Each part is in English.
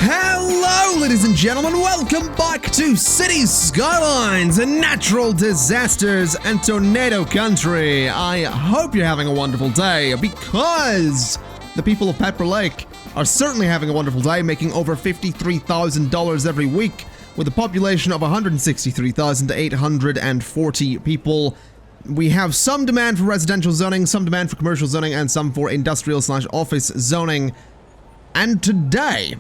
Hello, ladies and gentlemen, welcome back to Cities, Skylines, Natural Disasters, and Tornado Country. I hope you're having a wonderful day, because the people of Pepper Lake are certainly having a wonderful day, making over $53,000 every week, with a population of 163,840 people. We have some demand for residential zoning, some demand for commercial zoning, and some for industrial/office zoning. And today,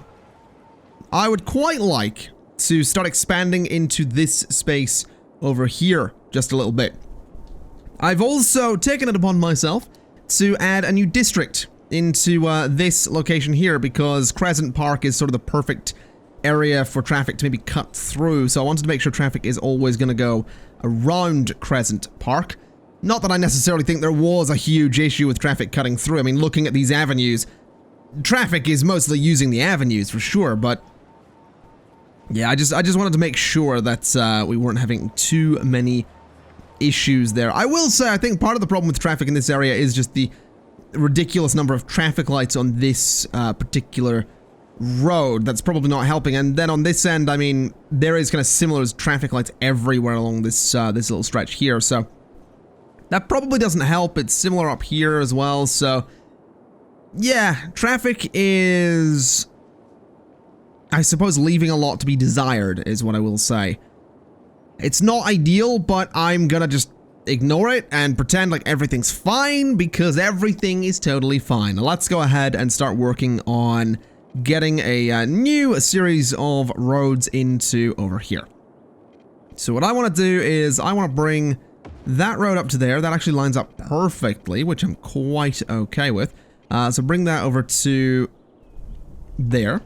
I would quite like to start expanding into this space over here just a little bit. I've also taken it upon myself to add a new district into this location here, because Crescent Park is sort of the perfect area for traffic to maybe cut through. So I wanted to make sure traffic is always going to go around Crescent Park. Not that I necessarily think there was a huge issue with traffic cutting through. I mean, looking at these avenues, traffic is mostly using the avenues for sure, but yeah, I just wanted to make sure that we weren't having too many issues there. I will say, I think part of the problem with traffic in this area is just the ridiculous number of traffic lights on this particular road. That's probably not helping. And then on this end, I mean, there is kind of similar traffic lights everywhere along this this little stretch here, so that probably doesn't help. It's similar up here as well, so yeah, traffic is, I suppose, leaving a lot to be desired, is what I will say. It's not ideal, but I'm gonna just ignore it and pretend like everything's fine, because everything is totally fine. Now let's go ahead and start working on getting a new series of roads into over here. So what I want to do is I want to bring that road up to there. That actually lines up perfectly, which I'm quite okay with. So bring that over to there,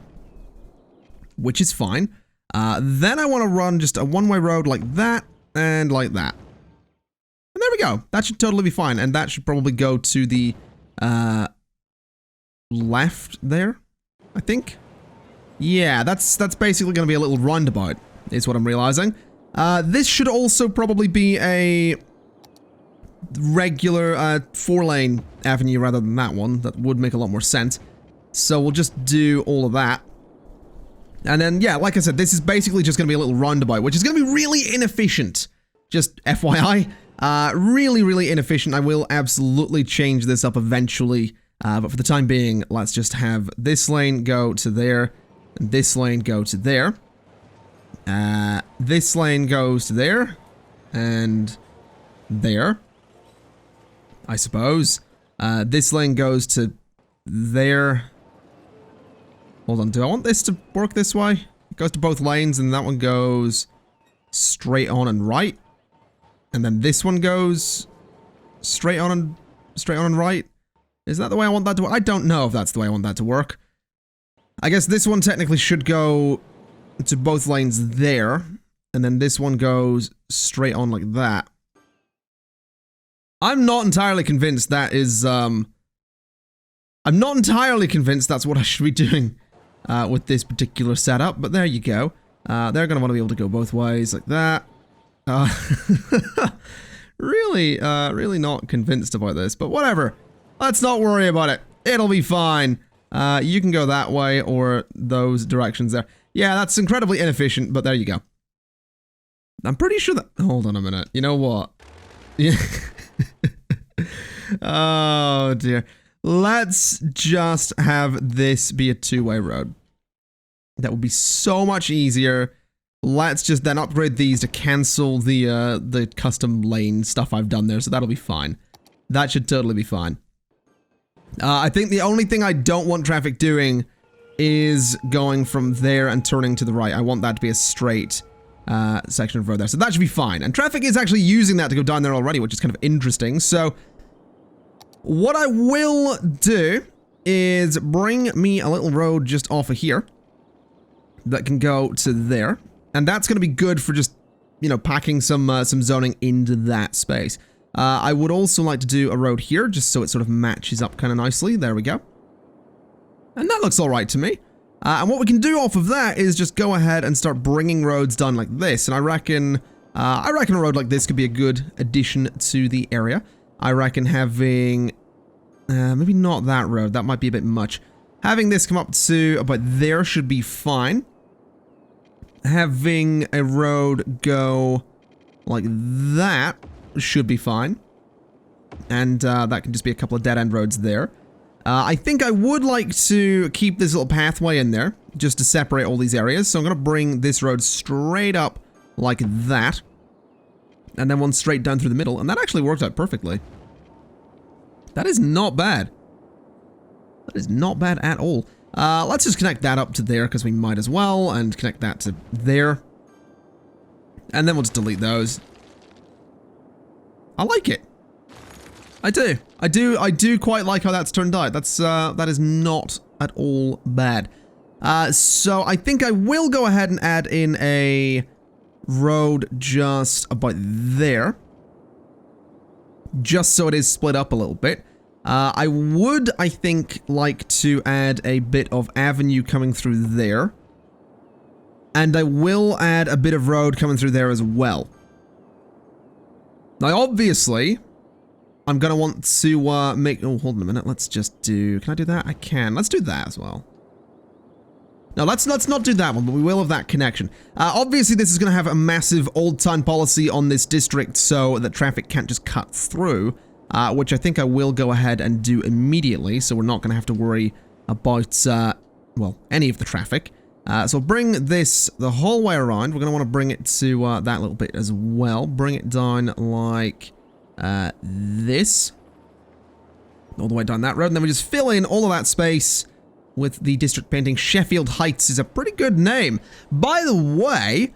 which is fine. Then I want to run just a one-way road like that and like that. And there we go. That should totally be fine. And that should probably go to the left there, I think. Yeah, that's basically going to be a little roundabout, is what I'm realizing. This should also probably be a regular 4-lane avenue rather than that one. That would make a lot more sense. So we'll just do all of that. And then, yeah, like I said, this is basically just going to be a little roundabout, which is going to be really inefficient. Just FYI. Really, really inefficient. I will absolutely change this up eventually. But for the time being, let's just have this lane go to there. And this lane go to there. This lane goes to there. And there, I suppose. This lane goes to there. Hold on, do I want this to work this way? It goes to both lanes, and that one goes straight on and right. And then this one goes straight on and right. Is that the way I want that to work? I don't know if that's the way I want that to work. I guess this one technically should go to both lanes there. And then this one goes straight on like that. I'm not entirely convinced that is, I'm not entirely convinced that's what I should be doing with this particular setup, but there you go. They're going to want to be able to go both ways like that. Really not convinced about this, but whatever. Let's not worry about it. It'll be fine. You can go that way or those directions there. Yeah, that's incredibly inefficient, but there you go. I'm pretty sure that... Hold on a minute. You know what? Yeah. Oh, dear. Let's just have this be a two-way road. That would be so much easier. Let's just then upgrade these to cancel the custom lane stuff I've done there, so that'll be fine. That should totally be fine. I think the only thing I don't want traffic doing is going from there and turning to the right. I want that to be a straight section of road there, so that should be fine. And traffic is actually using that to go down there already, which is kind of interesting. So what I will do is bring me a little road just off of here that can go to there. And that's going to be good for just, you know, packing some zoning into that space. I would also like to do a road here, just so it sort of matches up kind of nicely. There we go. And that looks all right to me. And what we can do off of that is just go ahead and start bringing roads down like this. And I reckon a road like this could be a good addition to the area. I reckon having, maybe not that road. That might be a bit much. Having this come up to about there should be fine. Having a road go like that should be fine. And that can just be a couple of dead-end roads there. I think I would like to keep this little pathway in there, just to separate all these areas. So I'm going to bring this road straight up like that. And then one straight down through the middle. And that actually worked out perfectly. That is not bad. That is not bad at all. Let's just connect that up to there, because we might as well, and connect that to there. And then we'll just delete those. I like it. I do. I do quite like how that's turned out. That is not at all bad. So I think I will go ahead and add in a road just about there. Just so it is split up a little bit. I would, I think, like to add a bit of avenue coming through there. And I will add a bit of road coming through there as well. Now, obviously, I'm going to want to make... Oh, hold on a minute. Let's just do... Can I do that? I can. Let's do that as well. No, let's not do that one, but we will have that connection. Obviously, this is going to have a massive old-time policy on this district so that traffic can't just cut through, which I think I will go ahead and do immediately, so we're not going to have to worry about, well, any of the traffic. So bring this the whole way around. We're going to want to bring it to that little bit as well. Bring it down like this. All the way down that road, and then we just fill in all of that space with the district painting. Sheffield Heights is a pretty good name. By the way,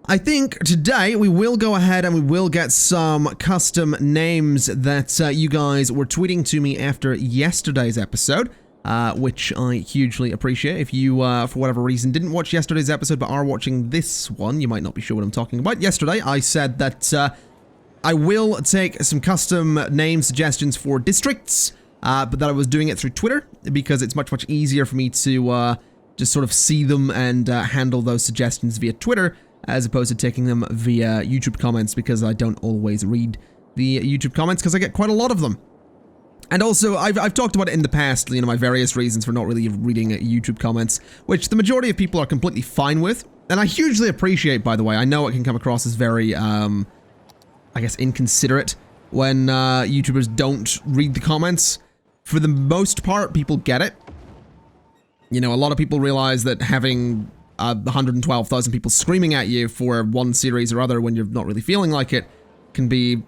I think today we will go ahead and we will get some custom names that you guys were tweeting to me after yesterday's episode, which I hugely appreciate. If you, for whatever reason, didn't watch yesterday's episode but are watching this one, you might not be sure what I'm talking about. Yesterday, I said that I will take some custom name suggestions for districts, but that I was doing it through Twitter, because it's much easier for me to just sort of see them and handle those suggestions via Twitter, as opposed to taking them via YouTube comments, because I don't always read the YouTube comments, because I get quite a lot of them. And also, I've talked about it in the past, you know, my various reasons for not really reading YouTube comments, which the majority of people are completely fine with, and I hugely appreciate, by the way. I know it can come across as very, I guess, inconsiderate when YouTubers don't read the comments. For the most part, people get it. You know, a lot of people realize that having 112,000 people screaming at you for one series or other when you're not really feeling like it can be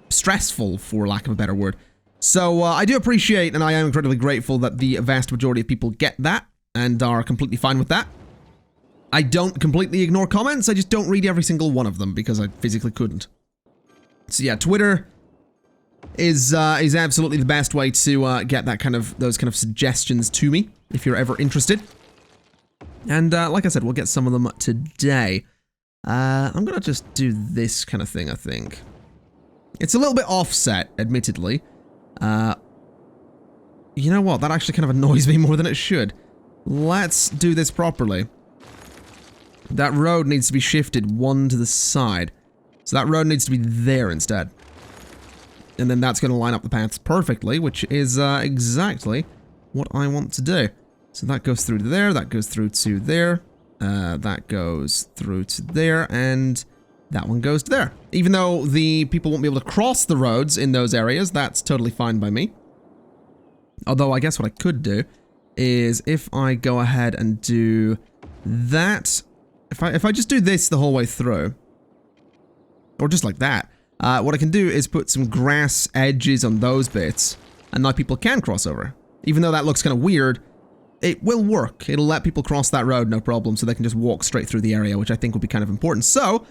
stressful, for lack of a better word. So I do appreciate, and I am incredibly grateful that the vast majority of people get that and are completely fine with that. I don't completely ignore comments, I just don't read every single one of them because I physically couldn't. So yeah, Twitter is absolutely the best way to get those kind of suggestions to me if you're ever interested. And like I said, we'll get some of them today. I'm gonna just do this kind of thing, I think. It's a little bit offset, admittedly. You know what? That actually kind of annoys me more than it should. Let's do this properly. That road needs to be shifted one to the side. So that road needs to be there instead. And then that's going to line up the paths perfectly, which is exactly what I want to do. So that goes through to there, that goes through to there, that goes through to there, and that one goes to there. Even though the people won't be able to cross the roads in those areas, that's totally fine by me. Although I guess what I could do is if I go ahead and do that, if I just do this the whole way through, or just like that, what I can do is put some grass edges on those bits, and now people can cross over. Even though that looks kind of weird, it will work. It'll let people cross that road, no problem, so they can just walk straight through the area, which I think will be kind of important. So,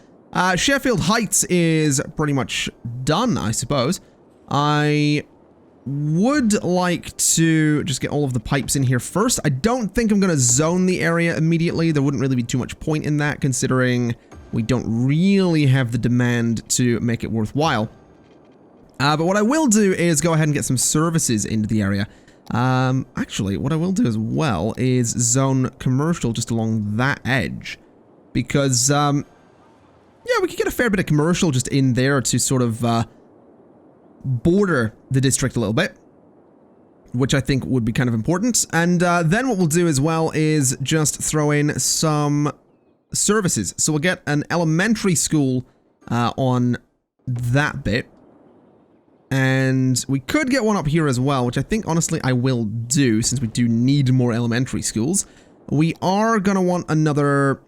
Sheffield Heights is pretty much done, I suppose. I would like to just get all of the pipes in here first. I don't think I'm going to zone the area immediately. There wouldn't really be too much point in that, considering we don't really have the demand to make it worthwhile. But what I will do is go ahead and get some services into the area. Actually, what I will do as well is zone commercial just along that edge. Because, yeah, we could get a fair bit of commercial just in there to sort of, border the district a little bit. which I think would be kind of important. And then what we'll do as well is just throw in some services. So we'll get an elementary school on that bit. And we could get one up here as well, which I think, honestly, I will do, since we do need more elementary schools. We are going to want another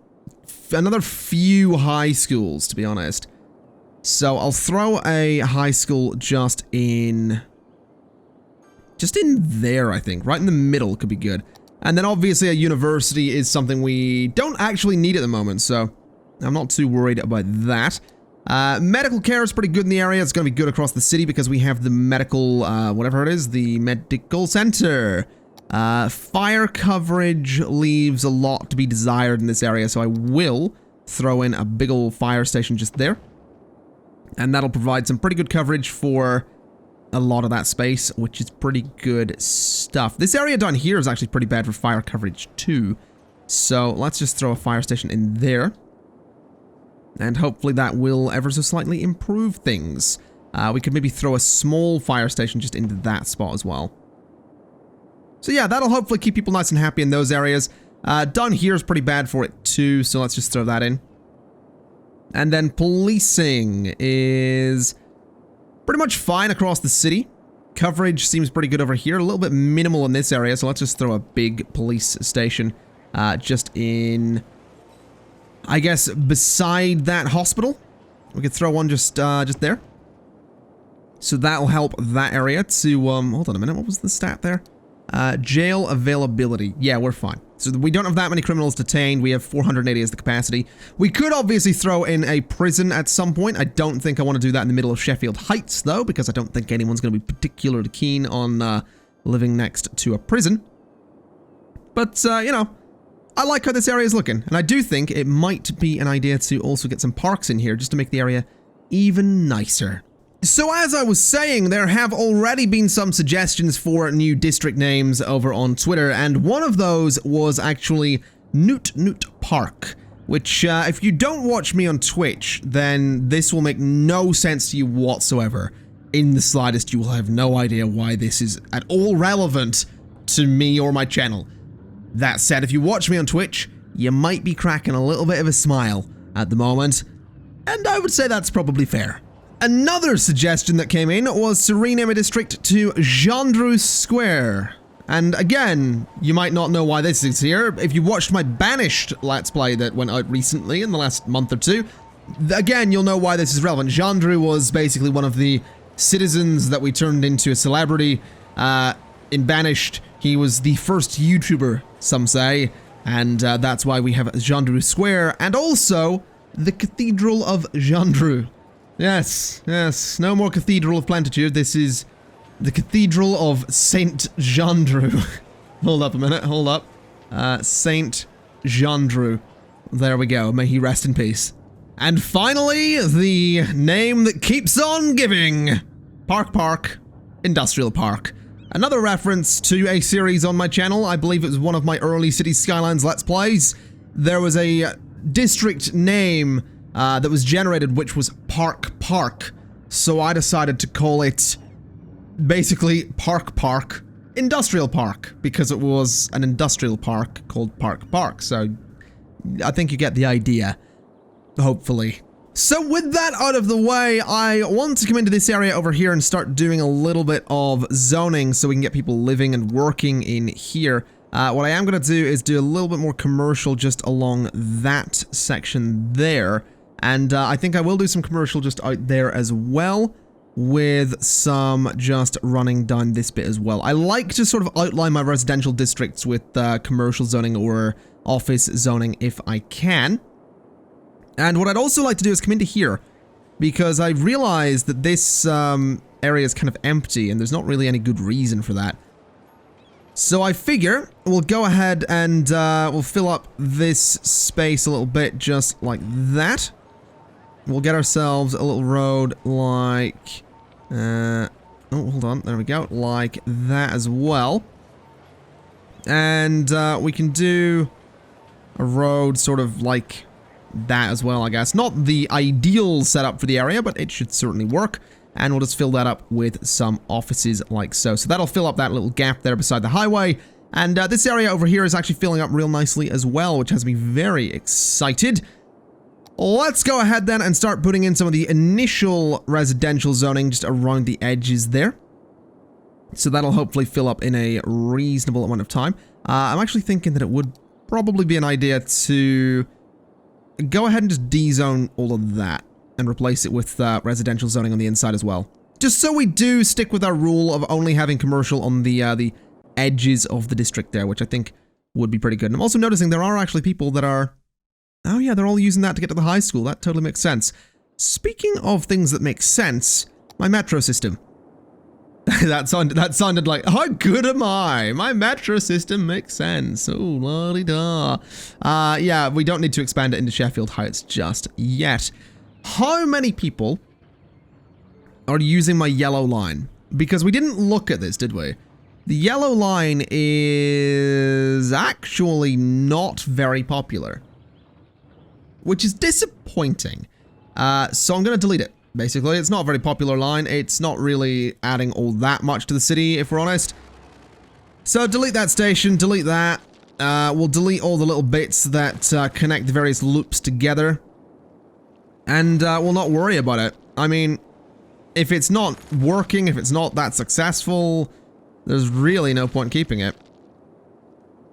few high schools, to be honest. So I'll throw a high school just in there, I think. Right in the middle could be good. And then, obviously, a university is something we don't actually need at the moment, so I'm not too worried about that. Medical care is pretty good in the area. It's going to be good across the city because we have the medical, whatever it is, the medical center. Fire coverage leaves a lot to be desired in this area, so I will throw in a big old fire station just there. And that'll provide some pretty good coverage for a lot of that space, which is pretty good stuff. This area down here is actually pretty bad for fire coverage too. So let's just throw a fire station in there. And hopefully that will ever so slightly improve things. We could maybe throw a small fire station just into that spot as well. So yeah, that'll hopefully keep people nice and happy in those areas. Down here is pretty bad for it too, so let's just throw that in. And then policing is pretty much fine across the city. Coverage seems pretty good over here. A little bit minimal in this area, so let's just throw a big police station just in, I guess, beside that hospital. We could throw one just there. So that'll help that area to, hold on a minute, what was the stat there? Jail availability. Yeah, we're fine. So we don't have that many criminals detained. We have 480 as the capacity. We could obviously throw in a prison at some point. I don't think I want to do that in the middle of Sheffield Heights, though, because I don't think anyone's going to be particularly keen on living next to a prison. But, you know, I like how this area is looking, and I do think it might be an idea to also get some parks in here just to make the area even nicer. So as I was saying, there have already been some suggestions for new district names over on Twitter, and one of those was actually Newt Park, which if you don't watch me on Twitch, then this will make no sense to you whatsoever. In the slightest, you will have no idea why this is at all relevant to me or my channel. That said, if you watch me on Twitch, you might be cracking a little bit of a smile at the moment, and I would say that's probably fair. Another suggestion that came in was to rename a district to Gendreau Square. And again, you might not know why this is here. If you watched my Banished Let's Play that went out recently in the last month or two, again, you'll know why this is relevant. Gendreau was basically one of the citizens that we turned into a celebrity. In Banished, he was the first YouTuber, some say, and that's why we have Gendreau Square, and also the Cathedral of Gendreau. Yes, yes, no more Cathedral of Plentitude. This is the Cathedral of Saint Gendreau. Hold up a minute, hold up. Saint Gendreau. There we go, may he rest in peace. And finally, the name that keeps on giving. Park, Industrial Park. Another reference to a series on my channel. I believe it was one of my early Cities Skylines Let's Plays. There was a district name that was generated, which was Park. So I decided to call it, basically, Park, Industrial Park, because it was an industrial park called Park. So I think you get the idea, hopefully. So with that out of the way, I want to come into this area over here and start doing a little bit of zoning so we can get people living and working in here. What I am going to do is do a little bit more commercial just along that section there. And I think I will do some commercial just out there as well, with some just running down this bit as well. I like to sort of outline my residential districts with commercial zoning or office zoning if I can. And what I'd also like to do is come into here, because I realized that this area is kind of empty and there's not really any good reason for that. So I figure we'll go ahead and we'll fill up this space a little bit just like that. We'll get ourselves a little road like, oh, hold on, there we go, like that as well. And we can do a road sort of like that as well, I guess. Not the ideal setup for the area, but it should certainly work. and we'll just fill that up with some offices like so. So that'll fill up that little gap there beside the highway. And this area over here is actually filling up real nicely as well, which has me very excited. Let's go ahead then and start putting in some of the initial residential zoning just around the edges there. So that'll hopefully fill up in a reasonable amount of time. I'm actually thinking that it would probably be an idea to go ahead and just D-zone all of that and replace it with residential zoning on the inside as well. Just so we do stick with our rule of only having commercial on the edges of the district there, which I think would be pretty good. And I'm also noticing there are actually people that are... Oh yeah, they're all using that to get to the high school. That totally makes sense. Speaking of things that make sense, my metro system. that sounded like, how good am I? My metro system makes sense. Oh, la-di-da. Yeah, we don't need to expand it into Sheffield Heights just yet. How many people are using my yellow line? Because we didn't look at this, did we? The yellow line is actually not very popular, which is disappointing. So I'm going to delete it. Basically, it's not a very popular line. It's not really adding all that much to the city, if we're honest. So delete that station, delete that. We'll delete all the little bits that connect the various loops together. And we'll not worry about it. I mean, if it's not working, if it's not that successful, there's really no point keeping it.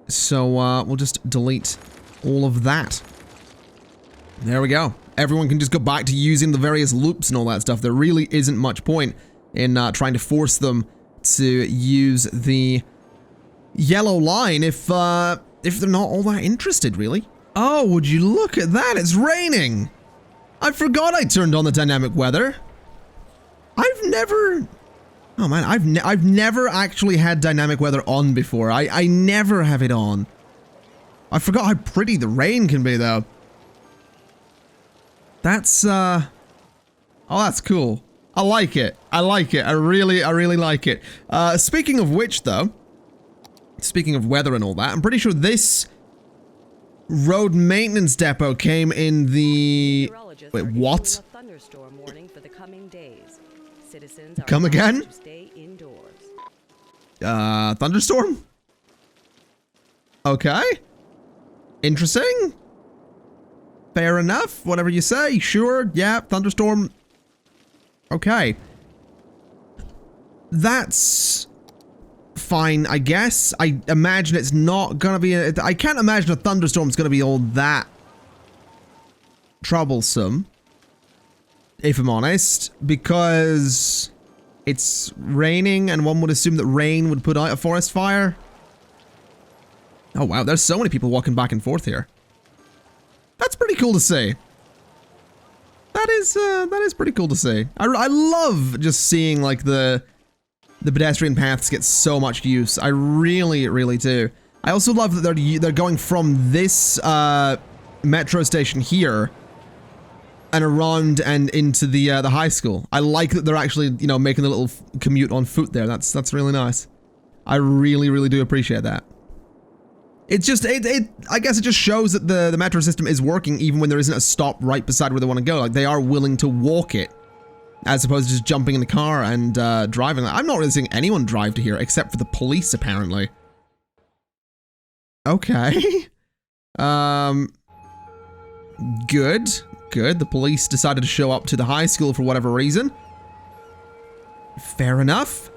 So we'll just delete all of that. There we go. Everyone can just go back to using the various loops and all that stuff. There really isn't much point in trying to force them to use the yellow line if they're not all that interested, really. Oh, would you look at that? It's raining. I forgot I turned on the dynamic weather. I've never... Oh man, I've never actually had dynamic weather on before. I never have it on. I forgot how pretty the rain can be, though. That's, oh, that's cool. I like it. I like it. I really like it. Speaking of which, though, speaking of weather and all that, I'm pretty sure this road maintenance depot came in the... Wait, what? Come again? Thunderstorm? Okay. Interesting. Fair enough. Whatever you say. Sure. Yeah. Thunderstorm. Okay. That's fine, I guess. I imagine it's not gonna be... I can't imagine a thunderstorm's gonna be all that troublesome, if I'm honest, because it's raining and one would assume that rain would put out a forest fire. Oh wow, there's so many people walking back and forth here. That's pretty cool to see. That is pretty cool to see. I love just seeing like the pedestrian paths get so much use. I really do. I also love that they're going from this metro station here and around and into the high school. I like that they're actually, you know, making the little commute on foot there. That's really nice. I really do appreciate that. It's just, I guess it just shows that the metro system is working even when there isn't a stop right beside where they want to go. Like, they are willing to walk it, as opposed to just jumping in the car and driving. I'm not really seeing anyone drive to here, except for the police, apparently. Okay. Good. The police decided to show up to the high school for whatever reason. Fair enough.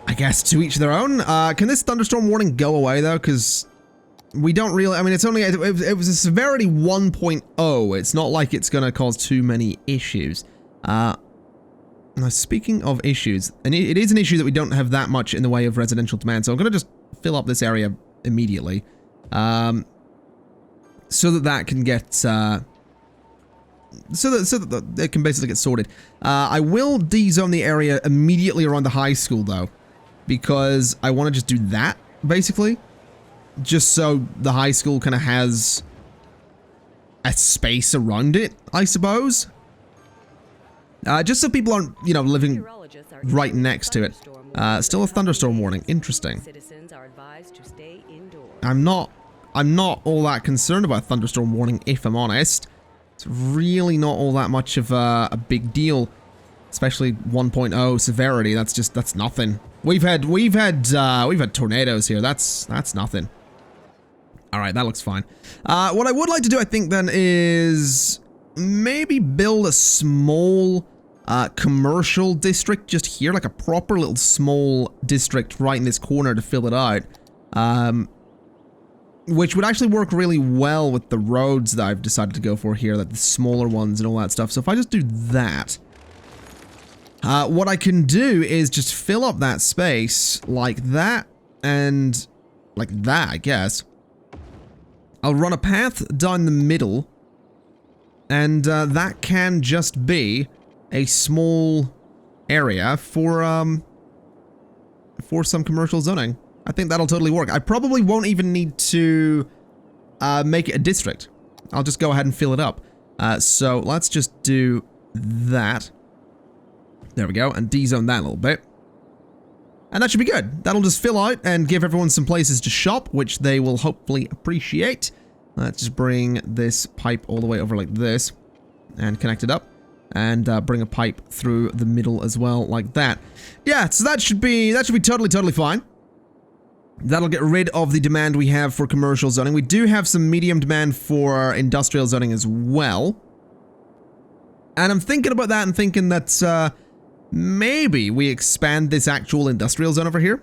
I guess to each their own. Can this thunderstorm warning go away, though? Because we don't really... I mean, it's only... It was a severity 1.0. It's not like it's going to cause too many issues. Now, speaking of issues, and it is an issue that we don't have that much in the way of residential demand, so I'm going to just fill up this area immediately. So that can get... so that it can basically get sorted. I will D-zone the area immediately around the high school, though, because I want to just do that, basically. Just so the high school kind of has a space around it, I suppose. Just so people aren't, you know, living right next to it. Still a thunderstorm warning. Interesting. I'm not all that concerned about thunderstorm warning, if I'm honest. It's really not all that much of a big deal. Especially 1.0 severity. That's nothing. We've had tornadoes here. That's nothing. All right, that looks fine. What I would like to do, I think, then is maybe build a small commercial district just here, like a proper little small district right in this corner to fill it out. Which would actually work really well with the roads that I've decided to go for here, like the smaller ones and all that stuff. So if I just do that, what I can do is just fill up that space like that and like that, I guess. I'll run a path down the middle, and that can just be a small area for some commercial zoning. I think that'll totally work. I probably won't even need to make it a district. I'll just go ahead and fill it up. So let's just do that. There we go, and dezone that a little bit. And that should be good. That'll just fill out and give everyone some places to shop, which they will hopefully appreciate. Let's just bring this pipe all the way over like this and connect it up. And bring a pipe through the middle as well, like that. Yeah, so that should be totally fine. That'll get rid of the demand we have for commercial zoning. We do have some medium demand for industrial zoning as well. And I'm thinking about that and thinking that maybe we expand this actual industrial zone over here.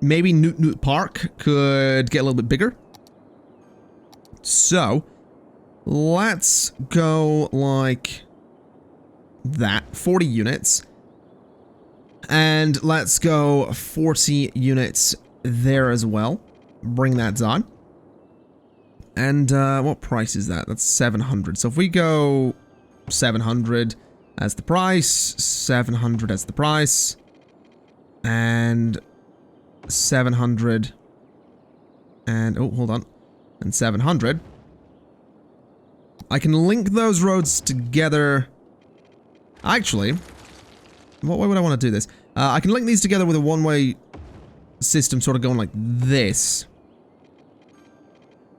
Maybe Newt Park could get a little bit bigger. So, let's go like that, 40 units. And let's go 40 units there as well. Bring that down. And what price is that? That's 700. So if we go 700 as the price, 700 as the price, and 700, and oh, hold on, and 700. I can link those roads together. Actually, what way would I want to do this? I can link these together with a one-way system sort of going like this,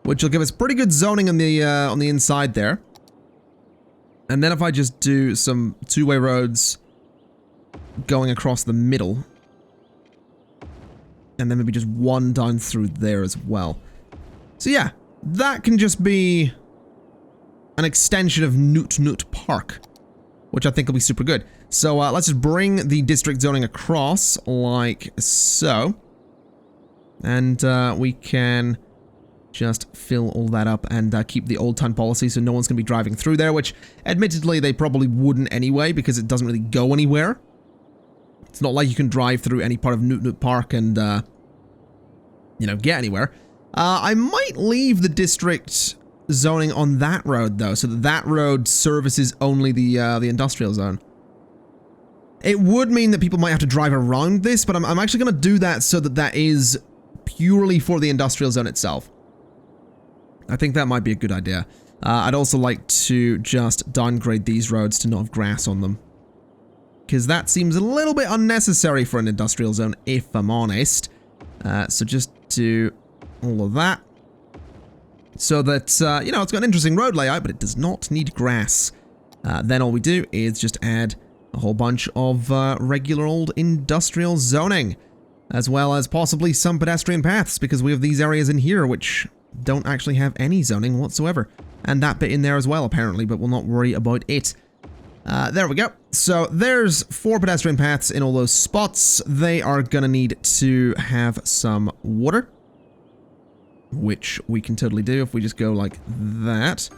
which will give us pretty good zoning on the inside there. And then if I just do some two-way roads going across the middle, and then maybe just one down through there as well. So yeah, that can just be an extension of Newt Park, which I think will be super good. So let's just bring the district zoning across like so. And we can just fill all that up and keep the old town policy so no one's going to be driving through there, which admittedly they probably wouldn't anyway because it doesn't really go anywhere. It's not like you can drive through any part of Newt Park and, you know, get anywhere. I might leave the district zoning on that road though, so that that road services only the industrial zone. It would mean that people might have to drive around this, but I'm actually going to do that so that that is purely for the industrial zone itself. I think that might be a good idea. I'd also like to just downgrade these roads to not have grass on them, because that seems a little bit unnecessary for an industrial zone, if I'm honest. So just do all of that, so that, you know, it's got an interesting road layout, but it does not need grass. Then all we do is just add a whole bunch of regular old industrial zoning, as well as possibly some pedestrian paths, because we have these areas in here which don't actually have any zoning whatsoever. And that bit in there as well, apparently, but we'll not worry about it. There we go. So there's 4 pedestrian paths in all those spots. They are gonna need to have some water, which we can totally do if we just go like that.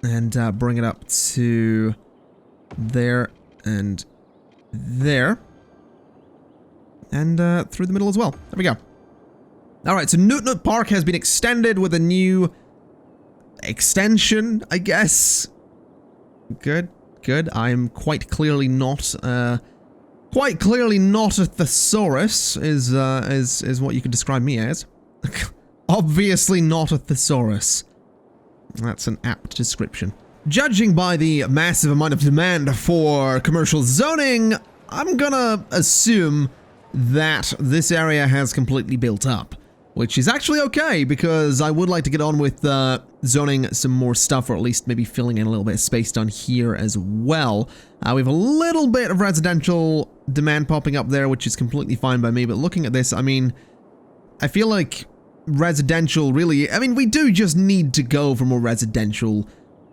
And bring it up to there and there. And through the middle as well. There we go. Alright, so Newt Park has been extended with a new extension, I guess. Good, good. I'm quite clearly not a thesaurus, is what you could describe me as. Obviously not a thesaurus. That's an apt description. Judging by the massive amount of demand for commercial zoning, I'm gonna assume that this area has completely built up. which is actually okay, because I would like to get on with zoning some more stuff, or at least maybe filling in a little bit of space down here as well. We have a little bit of residential demand popping up there, which is completely fine by me, but looking at this, I mean, I feel like residential really, I mean, we do just need to go for more residential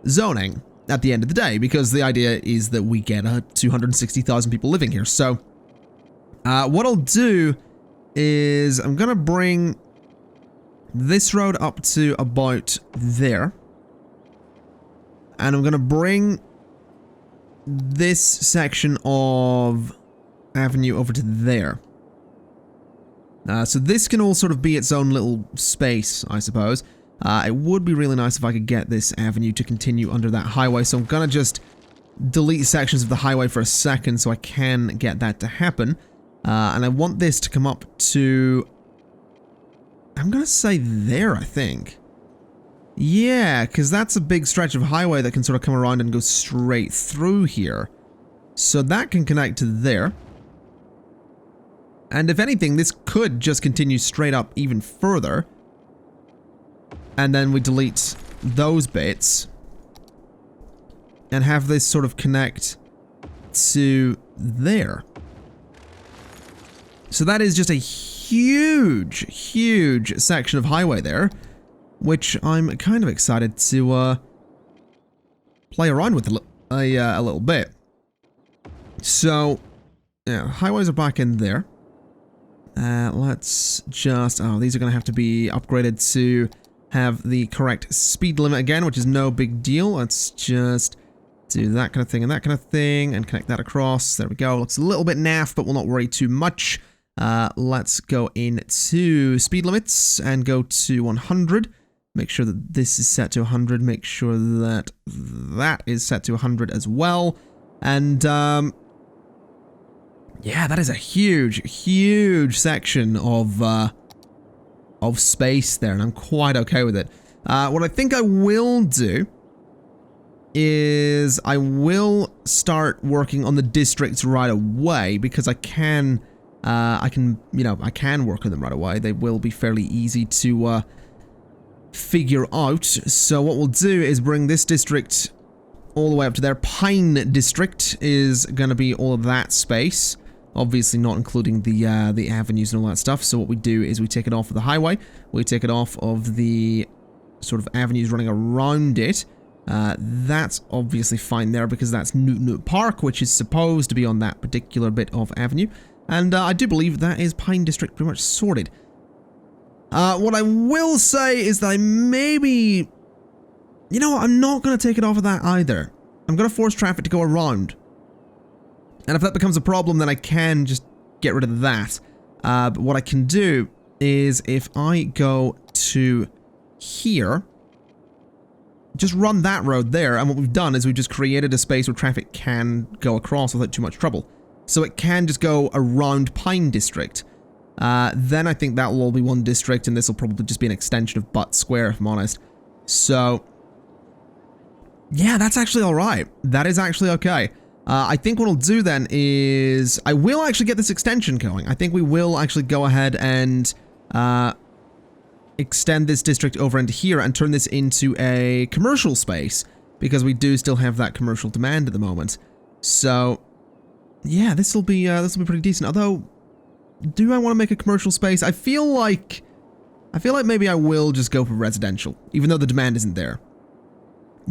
zoning at the end of the day, because the idea is that we get 260,000 people living here. So what I'll do is I'm gonna bring this road up to about there, and I'm gonna bring this section of avenue over to there. So this can all sort of be its own little space, I suppose. It would be really nice if I could get this avenue to continue under that highway, so I'm gonna just delete sections of the highway for a second so I can get that to happen. And I want this to come up to, I'm gonna say there, I think. Yeah, because that's a big stretch of highway that can sort of come around and go straight through here. So that can connect to there. And if anything, this could just continue straight up even further. And then we delete those bits. And have this sort of connect to there. So that is just a huge, huge section of highway there, which I'm kind of excited to play around with a little bit. So, yeah, highways are back in there. Let's just, oh, these are going to have to be upgraded to have the correct speed limit again, which is no big deal. Let's just do that kind of thing and that kind of thing and connect that across. There we go. Looks a little bit naff, but we'll not worry too much. Let's go into speed limits and go to 100. Make sure that this is set to 100. Make sure that that is set to 100 as well. And, yeah, that is a huge, huge section of space there, and I'm quite okay with it. What I think I will do is I will start working on the districts right away, because I can work on them right away. They will be fairly easy to figure out. So what we'll do is bring this district all the way up to there. Pine district is going to be all of that space. Obviously not including the avenues and all that stuff. So what we do is we take it off of the highway. We take it off of the sort of avenues running around it. That's obviously fine there, because that's Newt Park, which is supposed to be on that particular bit of avenue. And I do believe that is Pine District pretty much sorted. What I will say is that I maybe... You know what, I'm not going to take it off of that either. I'm going to force traffic to go around. And if that becomes a problem, then I can just get rid of that. But what I can do is if I go to here, just run that road there, and what we've done is we've just created a space where traffic can go across without too much trouble. So it can just go around Pine District. Then I think that will all be one district, and this will probably just be an extension of Butt Square, if I'm honest. So, yeah, that's actually alright. That is actually okay. I think what I'll do then is I will actually get this extension going. I think we will actually go ahead and extend this district over into here and turn this into a commercial space, because we do still have that commercial demand at the moment. So, yeah, this will be pretty decent. Although, do I want to make a commercial space? I feel like maybe I will just go for residential, even though the demand isn't there.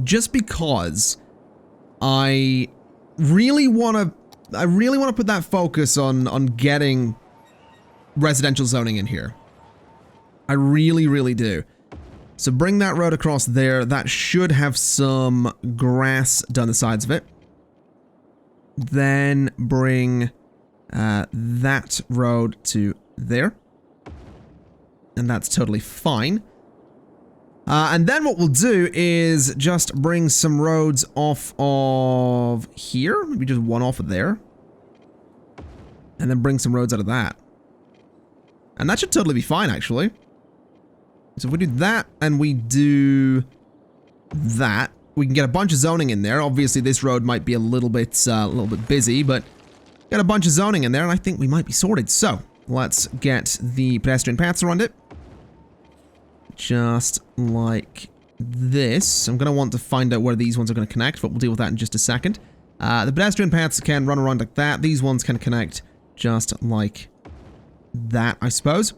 Just because I really want to put that focus on getting residential zoning in here. I really, really do. So bring that road across there. That should have some grass down the sides of it. Then bring that road to there. And that's totally fine. And then what we'll do is just bring some roads off of here. Maybe just one off of there. And then bring some roads out of that. And that should totally be fine, actually. So if we do that and we do that, we can get a bunch of zoning in there. Obviously, this road might be a little bit busy, but get a bunch of zoning in there, and I think we might be sorted. So let's get the pedestrian paths around it. just like this. I'm going to want to find out where these ones are going to connect, but we'll deal with that in just a second. The pedestrian paths can run around like that. These ones can connect just like that, I suppose.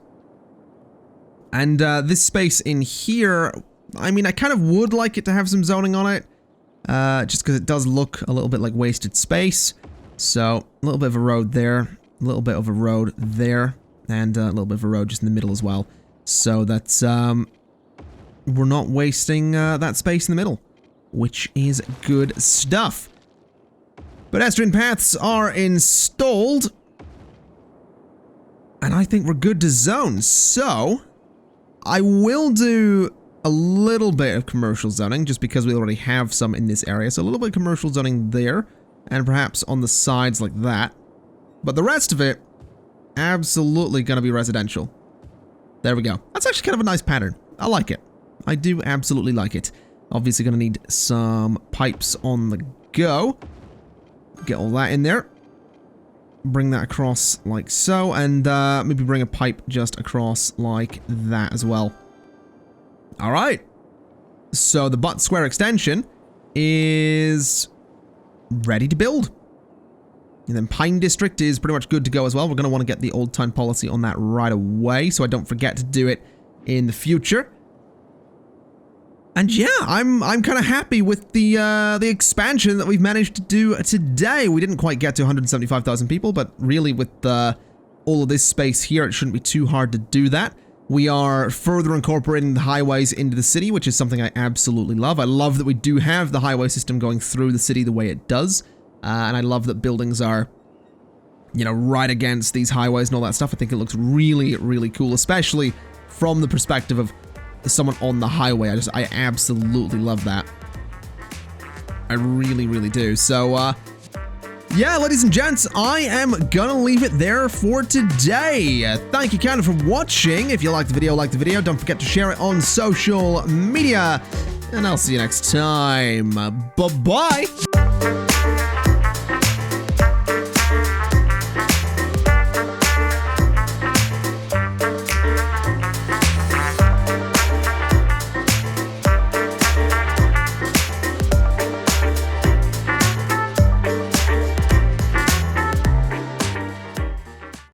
And this space in here, I mean, I kind of would like it to have some zoning on it, just because it does look a little bit like wasted space. So, a little bit of a road there, a little bit of a road there, and a little bit of a road just in the middle as well. So that's, we're not wasting that space in the middle, which is good stuff. Pedestrian paths are installed, and I think we're good to zone. So, I will do a little bit of commercial zoning, just because we already have some in this area. So a little bit of commercial zoning there, and perhaps on the sides like that. But the rest of it, absolutely going to be residential. There we go. That's actually kind of a nice pattern. I like it. I do absolutely like it. Obviously going to need some pipes on the go. Get all that in there. Bring that across like so, and maybe bring a pipe just across like that as well. Alright. So the Butt Square extension is ready to build. And then Pine District is pretty much good to go as well. We're going to want to get the old time policy on that right away, so I don't forget to do it in the future. And yeah, I'm kind of happy with the expansion that we've managed to do today. We didn't quite get to 175,000 people, but really with all of this space here, it shouldn't be too hard to do that. We are further incorporating the highways into the city, which is something I absolutely love. I love that we do have the highway system going through the city the way it does. And I love that buildings are, you know, right against these highways and all that stuff. I think it looks really, really cool, especially from the perspective of someone on the highway. I absolutely love that. I really, really do. So, yeah, ladies and gents, I am gonna leave it there for today. Thank you kind of for watching. If you liked the video, like the video. Don't forget to share it on social media. And I'll see you next time. Bye-bye.